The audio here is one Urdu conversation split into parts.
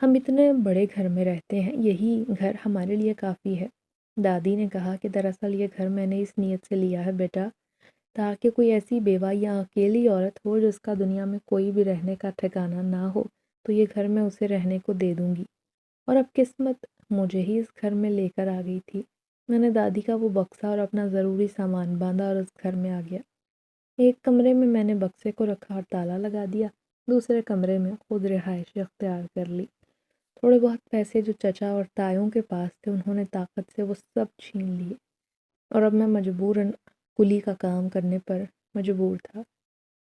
ہم اتنے بڑے گھر میں رہتے ہیں، یہی گھر ہمارے لیے کافی ہے۔ دادی نے کہا کہ دراصل یہ گھر میں نے اس نیت سے لیا ہے بیٹا، تاکہ کوئی ایسی بیوہ یا اکیلی عورت ہو جس کا دنیا میں کوئی بھی رہنے کا ٹھکانہ نہ ہو تو یہ گھر میں اسے رہنے کو دے دوں گی۔ اور اب قسمت مجھے ہی اس گھر میں لے کر آ گئی تھی۔ میں نے دادی کا وہ بکسا اور اپنا ضروری سامان باندھا اور اس گھر میں آ گیا۔ ایک کمرے میں نے بکسے کو رکھا اور تالا لگا دیا، دوسرے کمرے میں خود رہائش اختیار کر لی۔ تھوڑے بہت پیسے جو چچا اور تایوں کے پاس تھے انہوں نے طاقت سے وہ سب چھین لیے، اور اب میں مجبوراً کلی کا کام کرنے پر مجبور تھا۔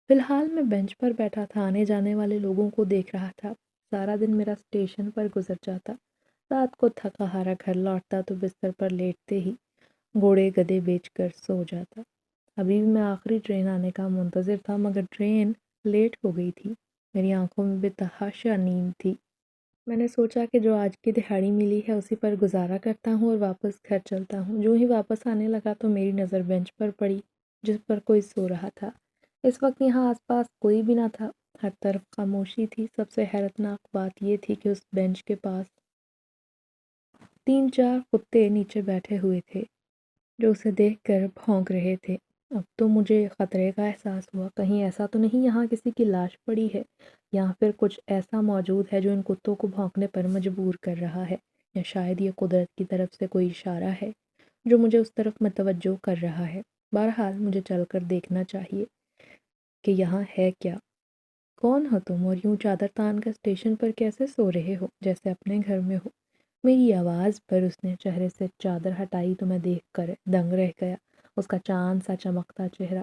فی الحال میں بینچ پر بیٹھا تھا، آنے جانے والے لوگوں کو دیکھ رہا تھا۔ سارا دن میرا اسٹیشن پر گزر جاتا، رات کو تھکا ہارا گھر لوٹتا تو بستر پر لیٹتے ہی گھوڑے گدھے بیچ کر سو جاتا۔ ابھی بھی میں آخری ٹرین آنے کا منتظر تھا، مگر ٹرین لیٹ ہو گئی تھی۔ میری آنکھوں میں بے تحاشا نیند تھی۔ میں نے سوچا کہ جو آج کی دہاڑی ملی ہے اسی پر گزارا کرتا ہوں اور واپس گھر چلتا ہوں۔ جو ہی واپس آنے لگا تو میری نظر بینچ پر پڑی جس پر کوئی سو رہا تھا۔ اس وقت یہاں آس پاس کوئی بھی نہ تھا، ہر طرف خاموشی تھی۔ سب سے حیرتناک بات یہ تھی کہ اس بینچ کے پاس 3-4 کتے نیچے بیٹھے ہوئے تھے جو اسے دیکھ کر بھونک رہے تھے۔ اب تو مجھے خطرے کا احساس ہوا، کہیں ایسا تو نہیں یہاں کسی کی لاش پڑی ہے، یا پھر کچھ ایسا موجود ہے جو ان کتوں کو بھونکنے پر مجبور کر رہا ہے، یا شاید یہ قدرت کی طرف سے کوئی اشارہ ہے جو مجھے اس طرف متوجہ کر رہا ہے۔ بہرحال مجھے چل کر دیکھنا چاہیے کہ یہاں ہے کیا۔ کون ہو تم اور یوں چادر تان کر اسٹیشن پر کیسے سو رہے ہو جیسے اپنے گھر میں ہو؟ میری آواز پر اس نے چہرے سے چادر ہٹائی تو میں دیکھ کر دنگ رہ گیا۔ اس کا چاند سا چمکتا چہرہ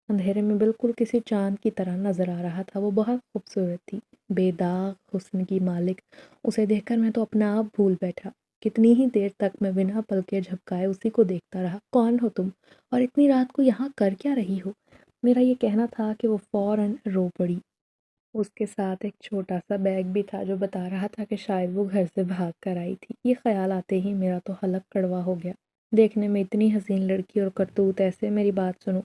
اندھیرے میں بالکل کسی چاند کی طرح نظر آ رہا تھا۔ وہ بہت خوبصورت تھی، بے داغ حسن کی مالک۔ اسے دیکھ کر میں تو اپنا آپ بھول بیٹھا۔ کتنی ہی دیر تک میں بنا پلکے جھپکائے اسی کو دیکھتا رہا۔ کون ہو تم اور اتنی رات کو یہاں کر کیا رہی ہو؟ میرا یہ کہنا تھا کہ وہ فوراً رو پڑی۔ اس کے ساتھ ایک چھوٹا سا بیگ بھی تھا جو بتا رہا تھا کہ شاید وہ گھر سے بھاگ کر آئی تھی۔ یہ خیال آتے ہی میرا تو حلق کڑوا ہو گیا۔ دیکھنے میں اتنی حسین لڑکی اور کرتوت ایسے، میری بات سنو،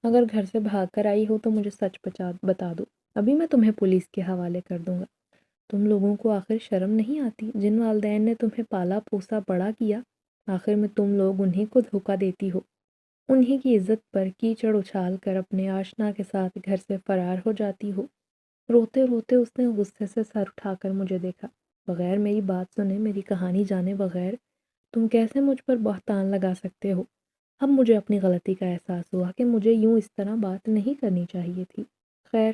اگر گھر سے بھاگ کر آئی ہو تو مجھے سچ بتا دو، ابھی میں تمہیں پولیس کے حوالے کر دوں گا۔ تم لوگوں کو آخر شرم نہیں آتی؟ جن والدین نے تمہیں پالا پوسا بڑا کیا، آخر میں تم لوگ انہی کو دھوکہ دیتی ہو، انہی کی عزت پر کیچڑ اچھال کر اپنے آشنا کے ساتھ گھر سے فرار ہو جاتی ہو۔ روتے روتے اس نے غصے سے سر اٹھا کر مجھے دیکھا۔ بغیر میری بات سنے، میری کہانی جانے بغیر تم کیسے مجھ پر بہتان لگا سکتے ہو؟ اب مجھے اپنی غلطی کا احساس ہوا کہ مجھے یوں اس طرح بات نہیں کرنی چاہیے تھی۔ خیر،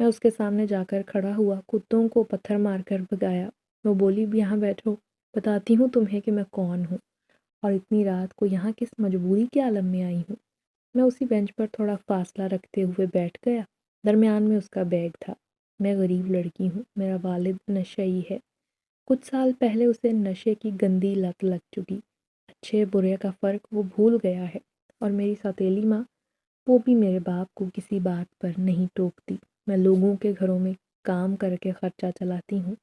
میں اس کے سامنے جا کر کھڑا ہوا، کتوں کو پتھر مار کر بھگایا۔ وہ بولی، یہاں بیٹھو، بتاتی ہوں تمہیں کہ میں کون ہوں اور اتنی رات کو یہاں کس مجبوری کے عالم میں آئی ہوں۔ میں اسی بینچ پر تھوڑا فاصلہ رکھتے ہوئے بیٹھ گیا۔ درمیان میں اس کا بیگ تھا۔ میں غریب لڑکی ہوں، میرا والد نشئی ہے۔ کچھ سال پہلے اسے نشے کی گندی لت لگ چکی، اچھے برے کا فرق وہ بھول گیا ہے، اور میری سوتیلی ماں، وہ بھی میرے باپ کو کسی بات پر نہیں ٹوکتی۔ میں لوگوں کے گھروں میں کام کر کے خرچہ چلاتی ہوں۔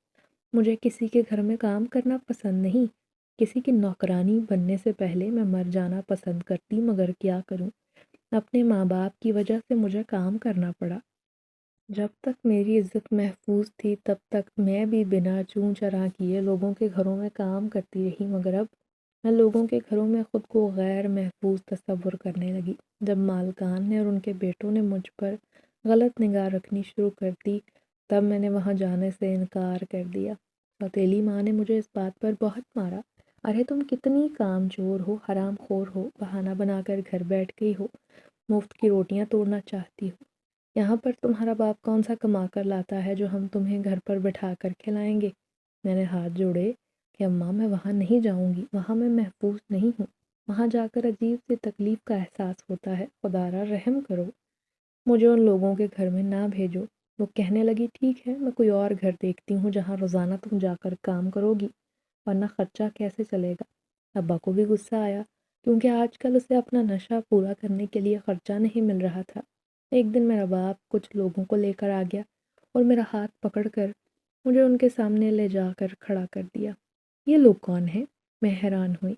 مجھے کسی کے گھر میں کام کرنا پسند نہیں، کسی کی نوکرانی بننے سے پہلے میں مر جانا پسند کرتی، مگر کیا کروں، اپنے ماں باپ کی وجہ سے مجھے کام کرنا پڑا۔ جب تک میری عزت محفوظ تھی تب تک میں بھی بنا چوں چرا کیے لوگوں کے گھروں میں کام کرتی رہی، مگر اب میں لوگوں کے گھروں میں خود کو غیر محفوظ تصور کرنے لگی۔ جب مالکان نے اور ان کے بیٹوں نے مجھ پر غلط نگاہ رکھنی شروع کر دی تب میں نے وہاں جانے سے انکار کر دیا۔ سوتیلی ماں نے مجھے اس بات پر بہت مارا، ارے تم کتنی کام چور ہو، حرام خور ہو، بہانہ بنا کر گھر بیٹھ گئی ہو، مفت کی روٹیاں توڑنا چاہتی ہو، یہاں پر تمہارا باپ کون سا کما کر لاتا ہے جو ہم تمہیں گھر پر بٹھا کر کھلائیں گے؟ میں نے ہاتھ جوڑے کہ اماں میں وہاں نہیں جاؤں گی، وہاں میں محفوظ نہیں ہوں، وہاں جا کر عجیب سی تکلیف کا احساس ہوتا ہے، خدا را رحم کرو، مجھے ان لوگوں کے گھر میں نہ بھیجو۔ وہ کہنے لگی، ٹھیک ہے، میں کوئی اور گھر دیکھتی ہوں جہاں روزانہ تم جا کر کام کرو گی، ورنہ خرچہ کیسے چلے گا؟ ابا کو بھی غصہ آیا کیونکہ آج کل اسے اپنا نشہ پورا کرنے کے لیے خرچہ نہیں مل رہا تھا۔ ایک دن میرا باپ کچھ لوگوں کو لے کر آ گیا اور میرا ہاتھ پکڑ کر مجھے ان کے سامنے لے جا کر کھڑا کر دیا۔ یہ لوگ کون ہیں؟ میں حیران ہوئی،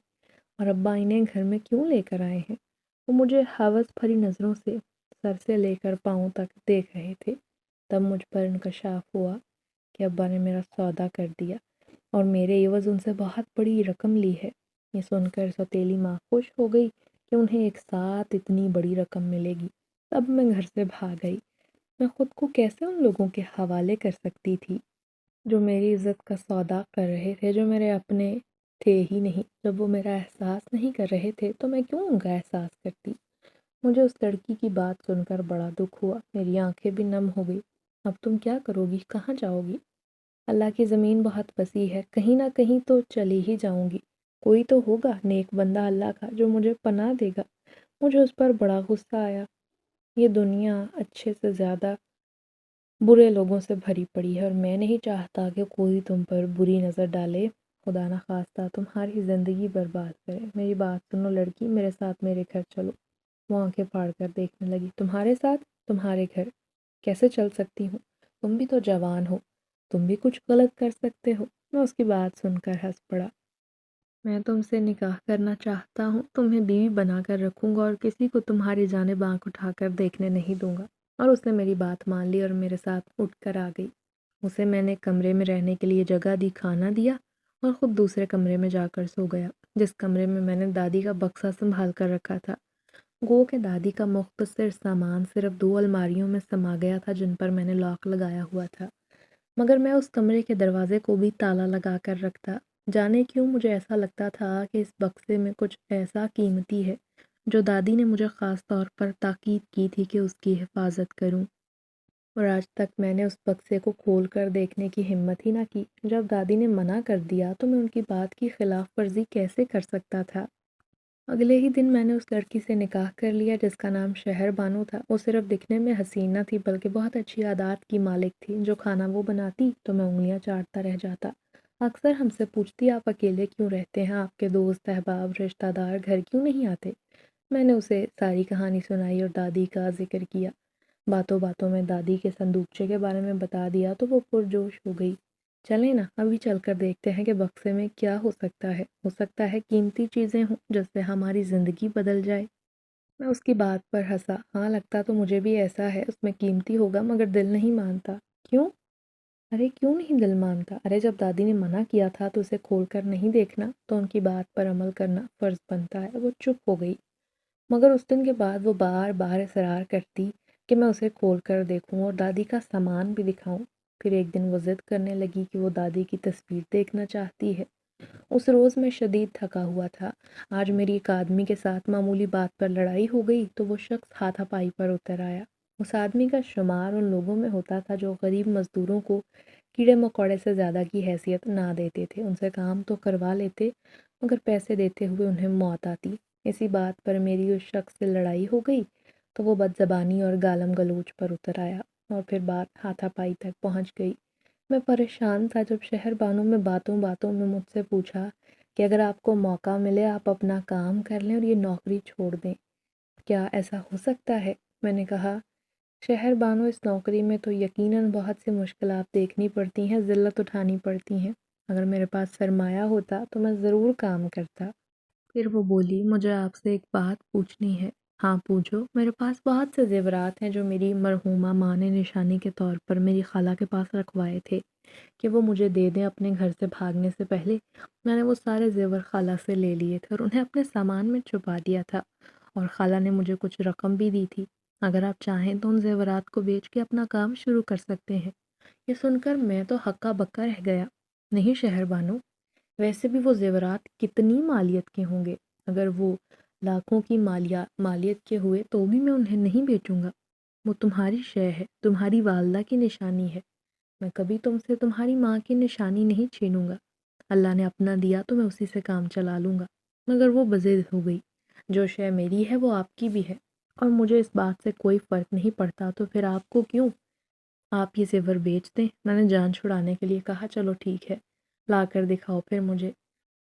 اور ابا انہیں گھر میں کیوں لے کر آئے ہیں؟ وہ مجھے ہوس بھری نظروں سے سر سے لے کر پاؤں تک دیکھ رہے تھے۔ تب مجھ پر انکشاف ہوا کہ ابا نے میرا سودا کر دیا اور میرے عوض ان سے بہت بڑی رقم لی ہے۔ یہ سن کر سوتیلی ماں خوش ہو گئی کہ انہیں ایک ساتھ اتنی بڑی رقم ملے گی۔ تب میں گھر سے بھاگ گئی۔ میں خود کو کیسے ان لوگوں کے حوالے کر سکتی تھی جو میری عزت کا سودا کر رہے تھے، جو میرے اپنے تھے ہی نہیں۔ جب وہ میرا احساس نہیں کر رہے تھے تو میں کیوں ان کا احساس کرتی؟ مجھے اس لڑکی کی بات سن کر بڑا دکھ ہوا، میری آنکھیں بھی نم ہو گئی۔ اب تم کیا کرو گی؟ کہاں جاؤ گی؟ اللہ کی زمین بہت وسیع ہے، کہیں نہ کہیں تو چلی ہی جاؤں گی۔ کوئی تو ہوگا نیک بندہ اللہ کا جو مجھے پناہ دے گا۔ مجھے اس پر بڑا غصہ آیا۔ یہ دنیا اچھے سے زیادہ برے لوگوں سے بھری پڑی ہے اور میں نہیں چاہتا کہ کوئی تم پر بری نظر ڈالے۔ خدا نہ خواستہ تمہاری زندگی برباد کرے۔ میری بات سنو لڑکی، میرے ساتھ میرے گھر چلو۔ وہ آنکھیں پھاڑ کر دیکھنے لگی۔ تمہارے ساتھ؟ تمہارے گھر کیسے چل سکتی ہوں؟ تم بھی تو جوان ہو، تم بھی کچھ غلط کر سکتے ہو۔ میں اس کی بات سن کر ہنس پڑا۔ میں تم سے نکاح کرنا چاہتا ہوں، تمہیں بیوی بنا کر رکھوں گا اور کسی کو تمہاری جانب آنکھ اٹھا کر دیکھنے نہیں دوں گا۔ اور اس نے میری بات مان لی اور میرے ساتھ اٹھ کر آ گئی۔ اسے میں نے کمرے میں رہنے کے لیے جگہ دی، کھانا دیا اور خود دوسرے کمرے میں جا کر سو گیا، جس کمرے میں نے دادی کا بکسہ سنبھال کر رکھا تھا۔ گو کہ دادی کا مختصر سامان صرف 2 الماریوں میں سما گیا تھا جن پر میں نے لاک لگایا ہوا تھا، مگر میں اس کمرے کے دروازے کو بھی تالا لگا کر رکھتا۔ جانے کیوں مجھے ایسا لگتا تھا کہ اس بکسے میں کچھ ایسا قیمتی ہے جو دادی نے مجھے خاص طور پر تاکید کی تھی کہ اس کی حفاظت کروں، اور آج تک میں نے اس بکسے کو کھول کر دیکھنے کی ہمت ہی نہ کی۔ جب دادی نے منع کر دیا تو میں ان کی بات کی خلاف ورزی کیسے کر سکتا تھا؟ اگلے ہی دن میں نے اس لڑکی سے نکاح کر لیا جس کا نام شہر بانو تھا۔ وہ صرف دکھنے میں حسین نہ تھی بلکہ بہت اچھی عادات کی مالک تھی۔ جو کھانا وہ بناتی تو میں انگلیاں چاٹتا رہ جاتا۔ اکثر ہم سے پوچھتی آپ اکیلے کیوں رہتے ہیں، آپ کے دوست احباب رشتہ دار گھر کیوں نہیں آتے؟ میں نے اسے ساری کہانی سنائی اور دادی کا ذکر کیا۔ باتوں باتوں میں دادی کے صندوقچے کے بارے میں بتا دیا تو وہ پرجوش ہو گئی۔ چلیں نا، ابھی چل کر دیکھتے ہیں کہ بکسے میں کیا ہو سکتا ہے قیمتی چیزیں ہوں جس سے ہماری زندگی بدل جائے۔ میں اس کی بات پر ہنسا۔ ہاں لگتا تو مجھے بھی ایسا ہے، اس میں قیمتی ہوگا مگر دل نہیں مانتا۔ کیوں؟ ارے کیوں نہیں دل مانتا؟ ارے جب دادی نے منع کیا تھا تو اسے کھول کر نہیں دیکھنا تو ان کی بات پر عمل کرنا فرض بنتا ہے۔ وہ چپ ہو گئی، مگر اس دن کے بعد وہ بار بار اصرار کرتی کہ میں اسے کھول کر دیکھوں اور دادی کا سامان بھی دکھاؤں۔ پھر ایک دن وہ ضد کرنے لگی کہ وہ دادی کی تصویر دیکھنا چاہتی ہے۔ اس روز میں شدید تھکا ہوا تھا۔ آج میری ایک آدمی کے ساتھ معمولی بات پر لڑائی ہو گئی تو وہ شخص ہاتھا پائی پر اتر آیا۔ اس آدمی کا شمار ان لوگوں میں ہوتا تھا جو غریب مزدوروں کو کیڑے مکوڑے سے زیادہ کی حیثیت نہ دیتے تھے، ان سے کام تو کروا لیتے مگر پیسے دیتے ہوئے انہیں موت آتی۔ اسی بات پر میری اس شخص سے لڑائی ہو گئی تو وہ بد زبانی اور گالم گلوچ پر اتر آیا اور پھر بات ہاتھا پائی تک پہنچ گئی۔ میں پریشان تھا جب شہر بانو میں باتوں باتوں میں مجھ سے پوچھا کہ اگر آپ کو موقع ملے آپ اپنا کام کر لیں اور یہ نوکری چھوڑ دیں، کیا ایسا ہو سکتا ہے؟ میں نے کہا شہر بانو اس نوکری میں تو یقیناً بہت سی مشکلات دیکھنی پڑتی ہیں، ذلت اٹھانی پڑتی ہیں۔ اگر میرے پاس سرمایہ ہوتا تو میں ضرور کام کرتا۔ پھر وہ بولی مجھے آپ سے ایک بات پوچھنی ہے۔ ہاں پوچھو۔ میرے پاس بہت سے زیورات ہیں جو میری مرحومہ ماں نے نشانی کے طور پر میری خالہ کے پاس رکھوائے تھے کہ وہ مجھے دے دیں اپنے گھر سے بھاگنے سے پہلے۔ میں نے وہ سارے زیور خالہ سے لے لیے تھے اور انہیں اپنے سامان میں چھپا دیا تھا، اور خالہ نے مجھے کچھ رقم بھی دی تھی۔ اگر آپ چاہیں تو ان زیورات کو بیچ کے اپنا کام شروع کر سکتے ہیں۔ یہ سن کر میں تو ہکا بکا رہ گیا۔ نہیں شہر بانو، ویسے بھی وہ زیورات کتنی مالیت کے ہوں گے؟ اگر وہ لاکھوں کی مالیت کے ہوئے تو بھی میں انہیں نہیں بیچوں گا۔ وہ تمہاری شے ہے، تمہاری والدہ کی نشانی ہے۔ میں کبھی تم سے تمہاری ماں کی نشانی نہیں چھینوں گا۔ اللہ نے اپنا دیا تو میں اسی سے کام چلا لوں گا۔ مگر وہ بضد ہو گئی۔ جو شے میری ہے وہ آپ کی بھی ہے اور مجھے اس بات سے کوئی فرق نہیں پڑتا، تو پھر آپ کو کیوں؟ آپ یہ زیور بیچ دیں۔ میں نے جان چھڑانے کے لیے کہا چلو ٹھیک ہے، لا کر دکھاؤ پھر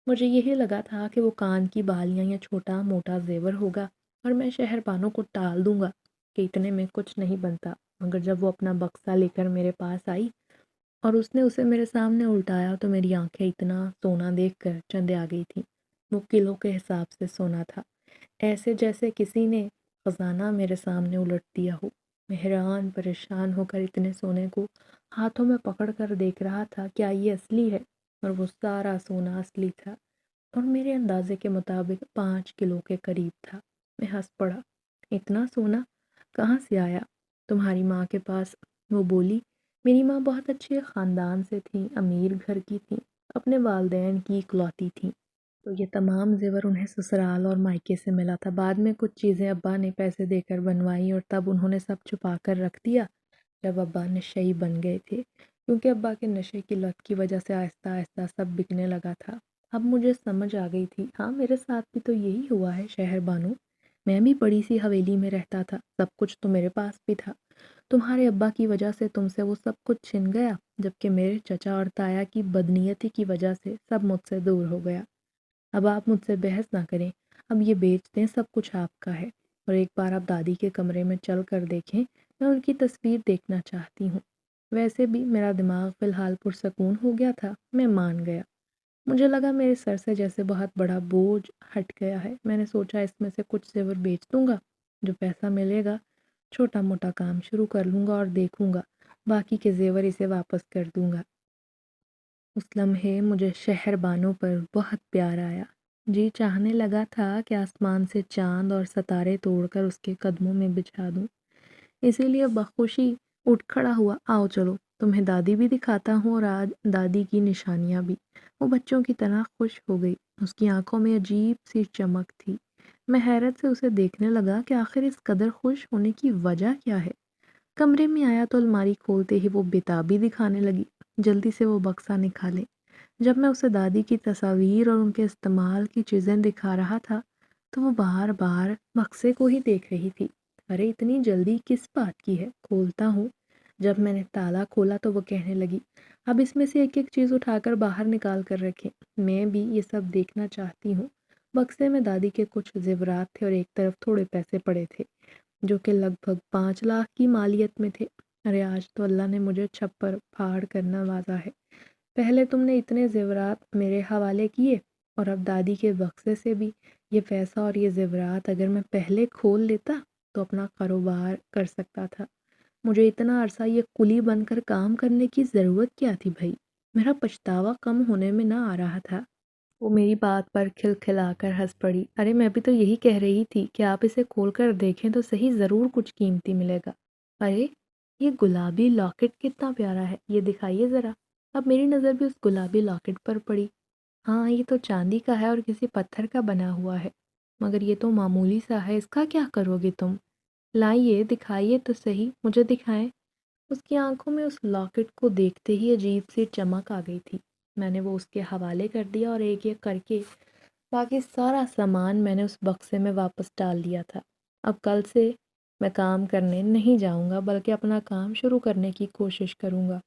مجھے یہی لگا تھا کہ وہ کان کی بالیاں یا چھوٹا موٹا زیور ہوگا اور میں شہر بانو کو ٹال دوں گا کہ اتنے میں کچھ نہیں بنتا۔ مگر جب وہ اپنا بکسہ لے کر میرے پاس آئی اور اس نے اسے میرے سامنے الٹایا تو میری آنکھیں اتنا سونا دیکھ کر چندے آ گئی تھیں۔ وہ کلو کے حساب سے سونا تھا، ایسے جیسے کسی نے خزانہ میرے سامنے الٹ دیا ہو۔ میں حیران پریشان ہو کر اتنے سونے کو ہاتھوں میں پکڑ کر دیکھ رہا تھا کیا یہ اصلی ہے، اور وہ سارا سونا اصلی تھا اور میرے اندازے کے مطابق 5 کلو کے قریب تھا۔ میں ہنس پڑا۔ اتنا سونا کہاں سے آیا؟ تمہاری ماں کے پاس؟ وہ بولی۔ میری ماں بہت اچھے خاندان سے تھیں، امیر گھر کی تھیں، اپنے والدین کی اکلوتی تھیں، تو یہ تمام زیور انہیں سسرال اور مائکے سے ملا تھا۔ بعد میں کچھ چیزیں ابا نے پیسے دے کر بنوائی اور تب انہوں نے سب چھپا کر رکھ دیا جب ابا نشئی بن گئے تھے، کیونکہ ابا کے نشے کی لت کی وجہ سے آہستہ آہستہ سب بکنے لگا تھا۔ اب مجھے سمجھ آ گئی تھی، ہاں میرے ساتھ بھی تو یہی ہوا ہے شہر بانو۔ میں بھی بڑی سی حویلی میں رہتا تھا، سب کچھ تو میرے پاس بھی تھا۔ تمہارے ابا کی وجہ سے تم سے وہ سب کچھ چھن گیا، جبکہ میرے چچا اور تایا کی بدنیتی کی وجہ سے سب مجھ سے دور ہو گیا۔ اب آپ مجھ سے بحث نہ کریں، اب یہ بیچ دیں، سب کچھ آپ کا ہے، اور ایک بار آپ دادی کے کمرے میں چل کر دیکھیں، میں ان کی تصویر دیکھنا چاہتی ہوں۔ ویسے بھی میرا دماغ فی الحال پرسکون ہو گیا تھا، میں مان گیا۔ مجھے لگا میرے سر سے جیسے بہت بڑا بوجھ ہٹ گیا ہے۔ میں نے سوچا اس میں سے کچھ زیور بیچ دوں گا، جو پیسہ ملے گا چھوٹا موٹا کام شروع کر لوں گا اور دیکھوں گا، باقی کے زیور اسے واپس کر دوں گا۔ اس لمحے مجھے شہر بانو پر بہت پیار آیا۔ جی چاہنے لگا تھا کہ آسمان سے چاند اور ستارے توڑ کر اس کے قدموں میں بچھا دوں۔ اسی لیے بخوشی اٹھ کھڑا ہوا، آؤ چلو، تمہیں دادی بھی دکھاتا ہوں اور آج دادی کی نشانیاں بھی۔ وہ بچوں کی طرح خوش ہو گئی، اس کی آنکھوں میں عجیب سی چمک تھی۔ میں حیرت سے اسے دیکھنے لگا کہ آخر اس قدر خوش ہونے کی وجہ کیا ہے۔ کمرے میں آیا تو الماری کھولتے ہی وہ بتابی دکھانے لگی، جلدی سے وہ بکسا نکالے۔ جب میں اسے دادی کی تصاویر اور ان کے استعمال کی چیزیں دکھا رہا تھا تو وہ بار بار بکسے کو ہی دیکھ رہی تھی۔ ارے اتنی جلدی کس بات کی ہے، کھولتا ہوں۔ جب میں نے تالا کھولا تو وہ کہنے لگی، اب اس میں سے ایک ایک چیز اٹھا کر باہر نکال کر رکھیں، میں بھی یہ سب دیکھنا چاہتی ہوں۔ بکسے میں دادی کے کچھ زیورات تھے اور ایک طرف تھوڑے پیسے پڑے تھے جو کہ لگ بھگ 5 لاکھ کی مالیت میں تھے۔ ارے آج تو اللہ نے مجھے چھپر پھاڑ کر نوازا ہے۔ پہلے تم نے اتنے زیورات میرے حوالے کیے اور اب دادی کے بکسے سے بھی یہ پیسہ اور یہ زیورات اگر میں پہلے کھول لیتا تو اپنا کاروبار کر سکتا تھا۔ مجھے اتنا عرصہ یہ کلی بن کر کام کرنے کی ضرورت کیا تھی بھائی؟ میرا پچھتاوا کم ہونے میں نہ آ رہا تھا۔ وہ میری بات پر کھلکھلا کر ہنس پڑی۔ ارے میں بھی تو یہی کہہ رہی تھی کہ آپ اسے کھول کر دیکھیں تو صحیح، ضرور کچھ قیمتی ملے گا۔ ارے یہ گلابی لاکٹ کتنا پیارا ہے، یہ دکھائیے ذرا۔ اب میری نظر بھی اس گلابی لاکٹ پر پڑی۔ ہاں یہ تو چاندی کا ہے اور کسی پتھر کا بنا ہوا ہے، مگر یہ تو معمولی سا ہے، اس کا کیا کرو گے تم؟ لائیے دکھائیے تو صحیح، مجھے دکھائیں۔ اس کی آنکھوں میں اس لاکٹ کو دیکھتے ہی عجیب سی چمک آ گئی تھی۔ میں نے وہ اس کے حوالے کر دیا اور ایک ایک کر کے باقی سارا سامان میں نے اس بکسے میں واپس ڈال دیا تھا۔ اب کل سے میں کام کرنے نہیں جاؤں گا، بلکہ اپنا کام شروع کرنے کی کوشش کروں گا۔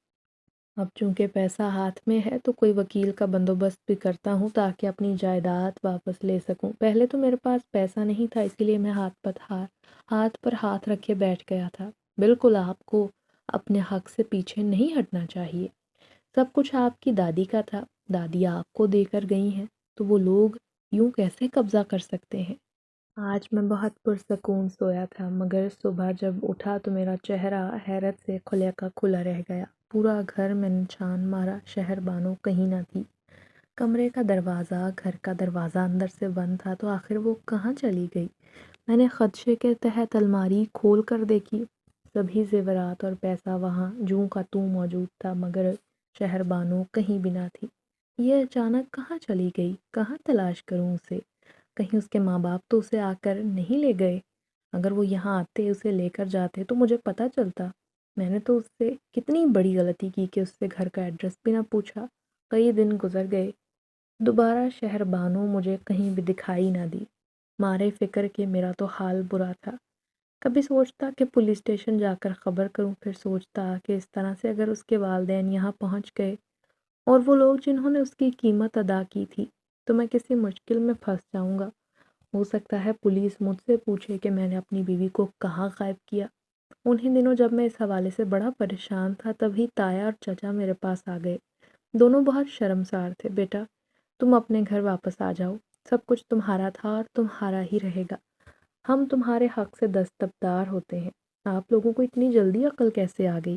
اب چونکہ پیسہ ہاتھ میں ہے تو کوئی وکیل کا بندوبست بھی کرتا ہوں تاکہ اپنی جائیداد واپس لے سکوں۔ پہلے تو میرے پاس پیسہ نہیں تھا، اسی لیے میں ہاتھ پر ہاتھ رکھے بیٹھ گیا تھا۔ بالکل آپ کو اپنے حق سے پیچھے نہیں ہٹنا چاہیے۔ سب کچھ آپ کی دادی کا تھا، دادی آپ کو دے کر گئی ہیں، تو وہ لوگ یوں کیسے قبضہ کر سکتے ہیں؟ آج میں بہت پرسکون سویا تھا، مگر صبح جب اٹھا تو میرا چہرہ حیرت سے کھلے کا کھلا رہ گیا۔ پورا گھر میں نے چھان مارا، شہر بانو کہیں نہ تھی۔ کمرے کا دروازہ، گھر کا دروازہ اندر سے بند تھا، تو آخر وہ کہاں چلی گئی؟ میں نے خدشے کے تحت الماری کھول کر دیکھی، سبھی زیورات اور پیسہ وہاں جوں کا توں موجود تھا، مگر شہر بانو کہیں بھی نہ تھی۔ یہ اچانک کہاں چلی گئی؟ کہاں تلاش کروں اسے؟ کہیں اس کے ماں باپ تو اسے آ کر نہیں لے گئے؟ اگر وہ یہاں آتے اسے لے کر جاتے تو مجھے پتہ چلتا۔ میں نے تو اس سے کتنی بڑی غلطی کی کہ اس سے گھر کا ایڈریس بھی نہ پوچھا۔ کئی دن گزر گئے، دوبارہ شہر بانو مجھے کہیں بھی دکھائی نہ دی۔ مارے فکر کے میرا تو حال برا تھا۔ کبھی سوچتا کہ پولیس اسٹیشن جا کر خبر کروں، پھر سوچتا کہ اس طرح سے اگر اس کے والدین یہاں پہنچ گئے اور وہ لوگ جنہوں نے اس کی قیمت ادا کی تھی تو میں کسی مشکل میں پھنس جاؤں گا۔ ہو سکتا ہے پولیس مجھ سے پوچھے کہ میں نے اپنی بیوی کو کہاں غائب کیا۔ انہی دنوں جب میں اس حوالے سے بڑا پریشان تھا تبھی تایا اور چچا میرے پاس آ گئے۔ دونوں بہت شرمسار تھے۔ بیٹا تم اپنے گھر واپس آ جاؤ، سب کچھ تمہارا تھا اور تمہارا ہی رہے گا۔ ہم تمہارے حق سے دستبردار ہوتے ہیں۔ آپ لوگوں کو اتنی جلدی عقل کیسے آ گئی؟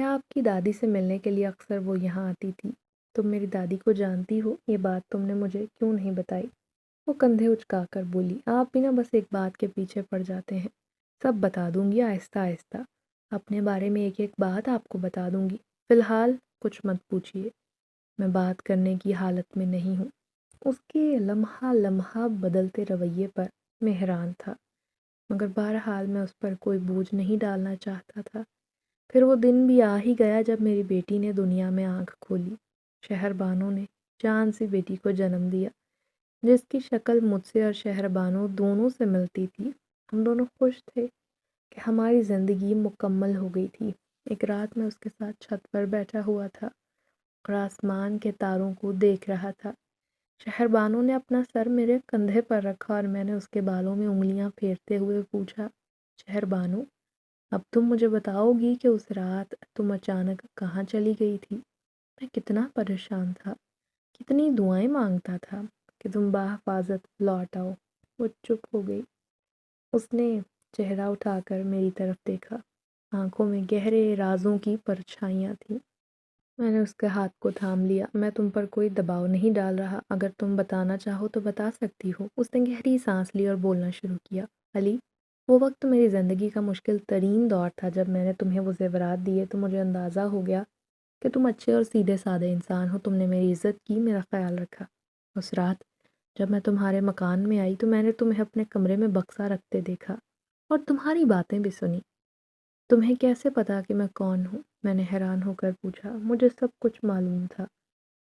کیا آپ کی دادی سے ملنے کے لیے اکثر وہ یہاں آتی تھی؟ تم میری دادی کو جانتی ہو؟ یہ بات تم نے مجھے کیوں نہیں بتائی؟ وہ کندھے اچکا کر بولی، آپ بھی نا بس ایک بات کے پیچھے پڑ جاتے ہیں۔ سب بتا دوں گی آہستہ آہستہ، اپنے بارے میں ایک ایک بات آپ کو بتا دوں گی، فی الحال کچھ مت پوچھیے، میں بات کرنے کی حالت میں نہیں ہوں۔ اس کے لمحہ لمحہ بدلتے رویے پر میں حیران تھا، مگر بہرحال میں اس پر کوئی بوجھ نہیں ڈالنا چاہتا تھا۔ پھر وہ دن بھی آ ہی گیا جب میری بیٹی نے دنیا میں آنکھ کھولی۔ شہر بانو نے جان سی بیٹی کو جنم دیا، جس کی شکل مجھ سے اور شہر بانو دونوں سے ملتی تھی۔ ہم دونوں خوش تھے کہ ہماری زندگی مکمل ہو گئی تھی۔ ایک رات میں اس کے ساتھ چھت پر بیٹھا ہوا تھا اور آسمان کے تاروں کو دیکھ رہا تھا۔ شہر بانو نے اپنا سر میرے کندھے پر رکھا اور میں نے اس کے بالوں میں انگلیاں پھیرتے ہوئے پوچھا، شہر بانو، اب تم مجھے بتاؤ گی کہ اس رات تم اچانک کہاں چلی گئی تھی؟ میں کتنا پریشان تھا، کتنی دعائیں مانگتا تھا کہ تم بحفاظت لوٹ آؤ۔ وہ چپ ہو گئی۔ اس نے چہرہ اٹھا کر میری طرف دیکھا، آنکھوں میں گہرے رازوں کی پرچھائیاں تھیں۔ میں نے اس کے ہاتھ کو تھام لیا، میں تم پر کوئی دباؤ نہیں ڈال رہا، اگر تم بتانا چاہو تو بتا سکتی ہو۔ اس نے گہری سانس لی اور بولنا شروع کیا، علی، وہ وقت میری زندگی کا مشکل ترین دور تھا۔ جب میں نے تمہیں وہ زیورات دیے تو مجھے اندازہ ہو گیا کہ تم اچھے اور سیدھے سادے انسان ہو، تم نے میری عزت کی، میرا خیال رکھا۔ اس رات جب میں تمہارے مکان میں آئی تو میں نے تمہیں اپنے کمرے میں بکسا رکھتے دیکھا اور تمہاری باتیں بھی سنی۔ تمہیں کیسے پتا کہ میں کون ہوں؟ میں نے حیران ہو کر پوچھا۔ مجھے سب کچھ معلوم تھا،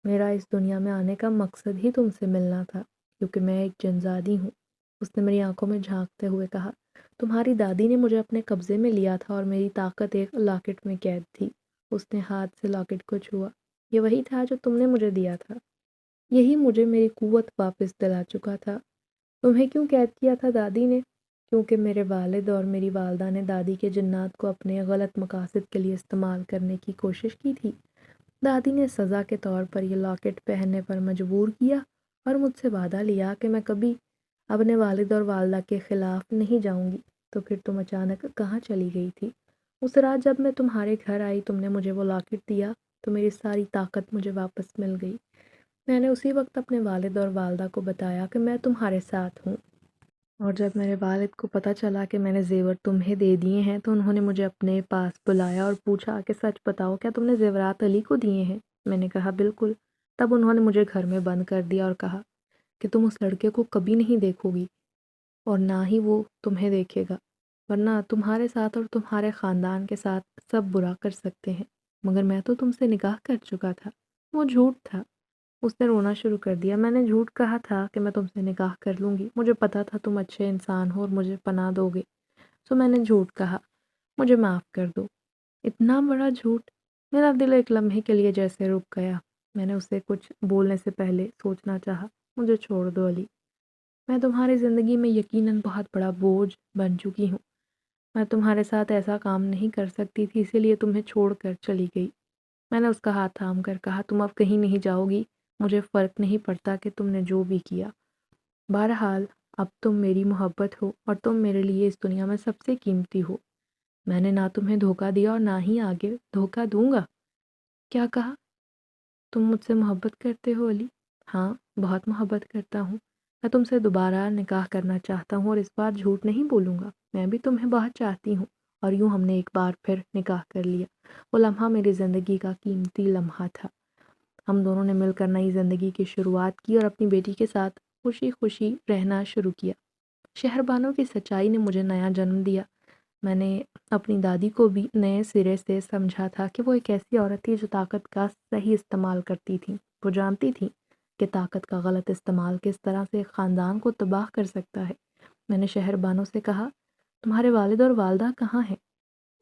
میرا اس دنیا میں آنے کا مقصد ہی تم سے ملنا تھا، کیونکہ میں ایک جنزادی ہوں۔ اس نے میری آنکھوں میں جھانکتے ہوئے کہا، تمہاری دادی نے مجھے اپنے قبضے میں لیا تھا اور میری طاقت ایک لاکٹ میں قید تھی۔ اس نے ہاتھ سے لاکٹ کو چھوا، یہ وہی تھا جو تم نے مجھے دیا تھا، یہی مجھے میری قوت واپس دلا چکا تھا۔ تمہیں کیوں قید کیا تھا دادی نے؟ کیونکہ میرے والد اور میری والدہ نے دادی کے جنات کو اپنے غلط مقاصد کے لیے استعمال کرنے کی کوشش کی تھی۔ دادی نے سزا کے طور پر یہ لاکٹ پہننے پر مجبور کیا اور مجھ سے وعدہ لیا کہ میں کبھی اپنے والد اور والدہ کے خلاف نہیں جاؤں گی۔ تو پھر تم اچانک کہاں چلی گئی تھی؟ اس رات جب میں تمہارے گھر آئی تم نے مجھے وہ لاکٹ دیا تو میری ساری طاقت مجھے واپس مل گئی۔ میں نے اسی وقت اپنے والد اور والدہ کو بتایا کہ میں تمہارے ساتھ ہوں، اور جب میرے والد کو پتہ چلا کہ میں نے زیور تمہیں دے دیے ہیں تو انہوں نے مجھے اپنے پاس بلایا اور پوچھا کہ سچ بتاؤ، کیا تم نے زیورات علی کو دیے ہیں؟ میں نے کہا بالکل۔ تب انہوں نے مجھے گھر میں بند کر دیا اور کہا کہ تم اس لڑکے کو کبھی نہیں دیکھو گی اور نہ ہی وہ تمہیں دیکھے گا، ورنہ تمہارے ساتھ اور تمہارے خاندان کے ساتھ سب برا کر سکتے ہیں۔ مگر میں تو تم سے نکاح کر چکا تھا۔ وہ جھوٹ تھا۔ اس نے رونا شروع کر دیا۔ میں نے جھوٹ کہا تھا کہ میں تم سے نکاح کر لوں گی، مجھے پتا تھا تم اچھے انسان ہو اور مجھے پناہ دو گے، سو میں نے جھوٹ کہا، مجھے معاف کر دو۔ اتنا بڑا جھوٹ! میرا دل ایک لمحے کے لیے جیسے رک گیا۔ میں نے اسے کچھ بولنے سے پہلے سوچنا چاہا، مجھے چھوڑ دو علی، میں تمہاری زندگی میں یقیناً بہت بڑا بوجھ بن چکی ہوں، میں تمہارے ساتھ ایسا کام نہیں کر سکتی تھی، اسی لیے تمہیں چھوڑ کر چلی گئی۔ میں نے اس کا ہاتھ تھام کر کہا، تم اب کہیں نہیں جاؤ گی، مجھے فرق نہیں پڑتا کہ تم نے جو بھی کیا، بہرحال اب تم میری محبت ہو اور تم میرے لیے اس دنیا میں سب سے قیمتی ہو۔ میں نے نہ تمہیں دھوکہ دیا اور نہ ہی آگے دھوکہ دوں گا۔ کیا کہا؟ تم مجھ سے محبت کرتے ہو علی؟ ہاں، بہت محبت کرتا ہوں۔ میں تم سے دوبارہ نکاح کرنا چاہتا ہوں اور اس بار جھوٹ نہیں بولوں گا۔ میں بھی تمہیں بہت چاہتی ہوں، اور یوں ہم نے ایک بار پھر نکاح کر لیا۔ وہ لمحہ میری زندگی کا قیمتی لمحہ تھا۔ ہم دونوں نے مل کر نئی زندگی کی شروعات کی اور اپنی بیٹی کے ساتھ خوشی خوشی رہنا شروع کیا۔ شہر بانو کی سچائی نے مجھے نیا جنم دیا۔ میں نے اپنی دادی کو بھی نئے سرے سے سمجھا تھا کہ وہ ایک ایسی عورت تھی جو طاقت کا صحیح استعمال کرتی تھی۔ وہ جانتی تھی کہ طاقت کا غلط استعمال کس طرح سے ایک خاندان کو تباہ کر سکتا ہے۔ میں نے شہر بانو سے کہا، تمہارے والد اور والدہ کہاں ہیں؟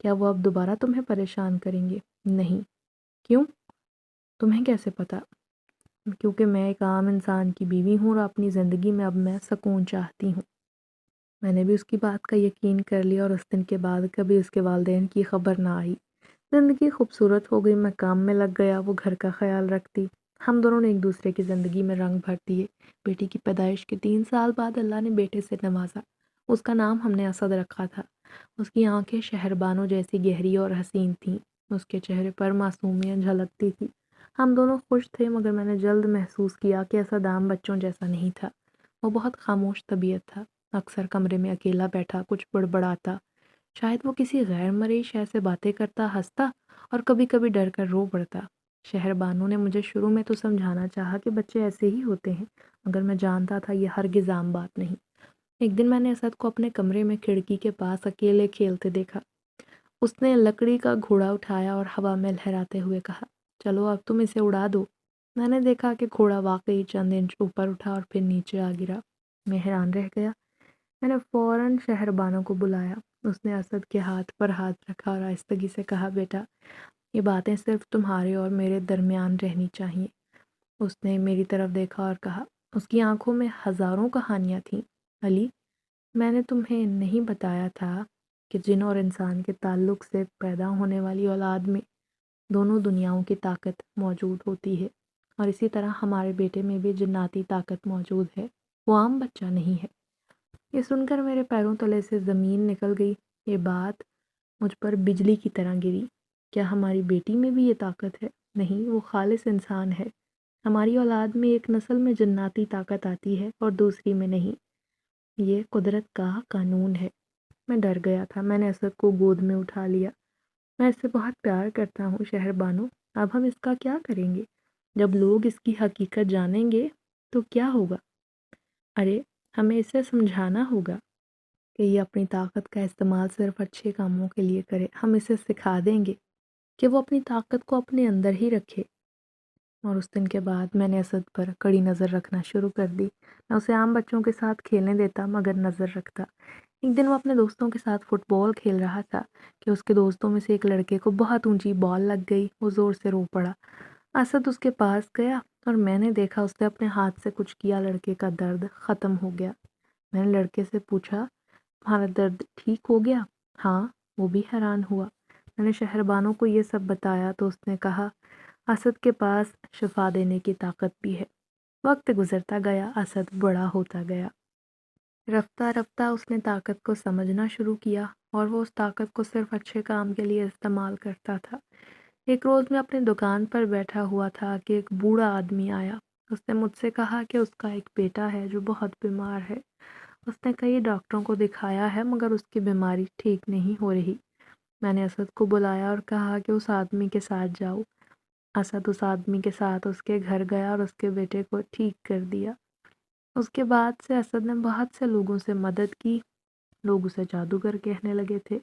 کیا وہ اب دوبارہ تمہیں پریشان کریں گے؟ نہیں۔ کیوں؟ تمہیں کیسے پتا؟ کیونکہ میں ایک عام انسان کی بیوی ہوں اور اپنی زندگی میں اب میں سکون چاہتی ہوں۔ میں نے بھی اس کی بات کا یقین کر لیا اور اس دن کے بعد کبھی اس کے والدین کی خبر نہ آئی۔ زندگی خوبصورت ہو گئی، میں کام میں لگ گیا، وہ گھر کا خیال رکھتی۔ ہم دونوں نے ایک دوسرے کی زندگی میں رنگ بھر دیے۔ بیٹی کی پیدائش کے 3 سال بعد اللہ نے بیٹے سے نوازا۔ اس کا نام ہم نے اسد رکھا تھا۔ اس کی آنکھیں شہر بانو جیسی گہری اور حسین تھیں۔ اس کے چہرے پر معصومیت جھلکتی تھی۔ ہم دونوں خوش تھے، مگر میں نے جلد محسوس کیا کہ اسدام بچوں جیسا نہیں تھا۔ وہ بہت خاموش طبیعت تھا، اکثر کمرے میں اکیلا بیٹھا کچھ بڑبڑاتا، شاید وہ کسی غیر مرئی شے سے باتیں کرتا، ہنستا اور کبھی کبھی ڈر کر رو پڑتا۔ شہر بانو نے مجھے شروع میں تو سمجھانا چاہا کہ بچے ایسے ہی ہوتے ہیں، مگر میں جانتا تھا یہ ہرگز عام بات نہیں۔ ایک دن میں نے اسد کو اپنے کمرے میں کھڑکی کے پاس اکیلے کھیلتے دیکھا۔ اس نے لکڑی کا گھوڑا اٹھایا اور ہوا میں لہراتے ہوئے کہا، چلو اب تم اسے اڑا دو۔ میں نے دیکھا کہ گھوڑا واقعی چند انچ اوپر اٹھا اور پھر نیچے آ گرا۔ میں حیران رہ گیا۔ میں نے فوراً شہر بانو کو بلایا۔ اس نے اسد کے ہاتھ پر ہاتھ رکھا اور آہستگی سے کہا، بیٹا، یہ باتیں صرف تمہارے اور میرے درمیان رہنی چاہیے۔ اس نے میری طرف دیکھا اور کہا، اس کی آنکھوں میں ہزاروں کہانیاں تھیں۔ علی، میں نے تمہیں نہیں بتایا تھا کہ جن اور انسان کے تعلق سے پیدا ہونے والی اولاد میں دونوں دنیاؤں کی طاقت موجود ہوتی ہے، اور اسی طرح ہمارے بیٹے میں بھی جناتی طاقت موجود ہے، وہ عام بچہ نہیں ہے۔ یہ سن کر میرے پیروں تلے سے زمین نکل گئی۔ یہ بات مجھ پر بجلی کی طرح گری۔ کیا ہماری بیٹی میں بھی یہ طاقت ہے؟ نہیں، وہ خالص انسان ہے۔ ہماری اولاد میں ایک نسل میں جناتی طاقت آتی ہے اور دوسری میں نہیں۔ یہ قدرت کا قانون ہے۔ میں ڈر گیا تھا۔ میں نے اسد کو گود میں اٹھا لیا۔ میں اس سے بہت پیار کرتا ہوں شہر بانو، اب ہم اس کا کیا کریں گے؟ جب لوگ اس کی حقیقت جانیں گے تو کیا ہوگا؟ ارے، ہمیں اسے سمجھانا ہوگا کہ یہ اپنی طاقت کا استعمال صرف اچھے کاموں کے لیے کرے۔ ہم اسے سکھا دیں گے کہ وہ اپنی طاقت کو اپنے اندر ہی رکھے۔ اور اس دن کے بعد میں نے اسد پر کڑی نظر رکھنا شروع کر دی۔ میں اسے عام بچوں کے ساتھ کھیلنے دیتا مگر نظر رکھتا۔ ایک دن وہ اپنے دوستوں کے ساتھ فٹ بال کھیل رہا تھا کہ اس کے دوستوں میں سے ایک لڑکے کو بہت اونچی بال لگ گئی۔ وہ زور سے رو پڑا۔ اسد اس کے پاس گیا اور میں نے دیکھا اس نے اپنے ہاتھ سے کچھ کیا۔ لڑکے کا درد ختم ہو گیا۔ میں نے لڑکے سے پوچھا، تمہارا درد ٹھیک ہو گیا؟ ہاں، وہ بھی حیران ہوا۔ میں نے شہر بانو کو یہ سب بتایا تو اس نے کہا، اسد کے پاس شفا دینے کی طاقت بھی ہے۔ وقت گزرتا گیا، اسد بڑا ہوتا گیا۔ رفتہ رفتہ اس نے طاقت کو سمجھنا شروع کیا اور وہ اس طاقت کو صرف اچھے کام کے لیے استعمال کرتا تھا۔ ایک روز میں اپنی دکان پر بیٹھا ہوا تھا کہ ایک بوڑھا آدمی آیا۔ اس نے مجھ سے کہا کہ اس کا ایک بیٹا ہے جو بہت بیمار ہے۔ اس نے کئی ڈاکٹروں کو دکھایا ہے مگر اس کی بیماری ٹھیک نہیں ہو رہی۔ میں نے اسد کو بلایا اور کہا کہ اس آدمی کے ساتھ جاؤ۔ اسد اس آدمی کے ساتھ اس کے گھر گیا اور اس کے بیٹے کو ٹھیک کر دیا۔ اس کے بعد سے اسد نے بہت سے لوگوں سے مدد کی۔ لوگ اسے جادوگر کہنے لگے تھے۔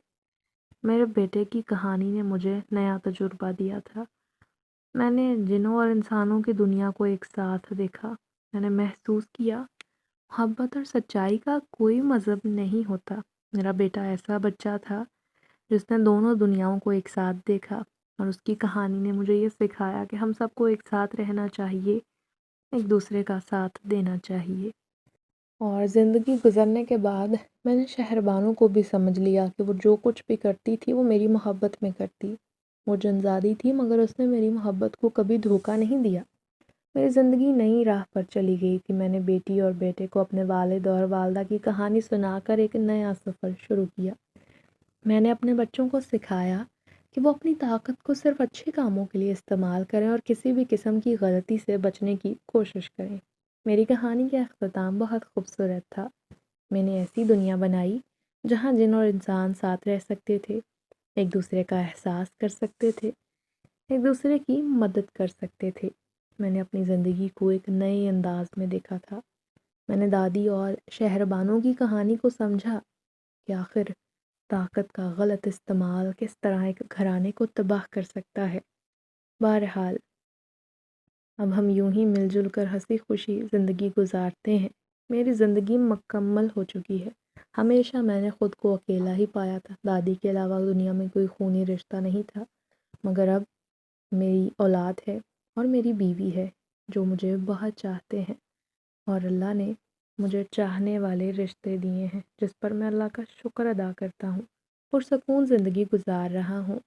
میرے بیٹے کی کہانی نے مجھے نیا تجربہ دیا تھا۔ میں نے جنوں اور انسانوں کی دنیا کو ایک ساتھ دیکھا۔ میں نے محسوس کیا، محبت اور سچائی کا کوئی مذہب نہیں ہوتا۔ میرا بیٹا ایسا بچہ تھا جس نے دونوں دنیاؤں کو ایک ساتھ دیکھا، اور اس کی کہانی نے مجھے یہ سکھایا کہ ہم سب کو ایک ساتھ رہنا چاہیے، ایک دوسرے کا ساتھ دینا چاہیے۔ اور زندگی گزرنے کے بعد میں نے شہر بانو کو بھی سمجھ لیا کہ وہ جو کچھ بھی کرتی تھی وہ میری محبت میں کرتی۔ وہ جنزادی تھی مگر اس نے میری محبت کو کبھی دھوکہ نہیں دیا۔ میری زندگی نئی راہ پر چلی گئی تھی۔ میں نے بیٹی اور بیٹے کو اپنے والد اور والدہ کی کہانی سنا کر ایک نیا سفر شروع کیا۔ میں نے اپنے بچوں کو سکھایا کہ وہ اپنی طاقت کو صرف اچھے کاموں کے لیے استعمال کریں اور کسی بھی قسم کی غلطی سے بچنے کی کوشش کریں۔ میری کہانی کا اختتام بہت خوبصورت تھا۔ میں نے ایسی دنیا بنائی جہاں جن اور انسان ساتھ رہ سکتے تھے، ایک دوسرے کا احساس کر سکتے تھے، ایک دوسرے کی مدد کر سکتے تھے۔ میں نے اپنی زندگی کو ایک نئے انداز میں دیکھا تھا۔ میں نے دادی اور شہر بانو کی کہانی کو سمجھا کہ آخر طاقت کا غلط استعمال کس طرح ایک گھرانے کو تباہ کر سکتا ہے۔ بہرحال اب ہم یوں ہی مل جل کر ہنسی خوشی زندگی گزارتے ہیں۔ میری زندگی مکمل ہو چکی ہے۔ ہمیشہ میں نے خود کو اکیلا ہی پایا تھا۔ دادی کے علاوہ دنیا میں کوئی خونی رشتہ نہیں تھا، مگر اب میری اولاد ہے اور میری بیوی ہے جو مجھے بہت چاہتے ہیں، اور اللہ نے مجھے چاہنے والے رشتے دیے ہیں جس پر میں اللہ کا شکر ادا کرتا ہوں۔ پرسکون زندگی گزار رہا ہوں۔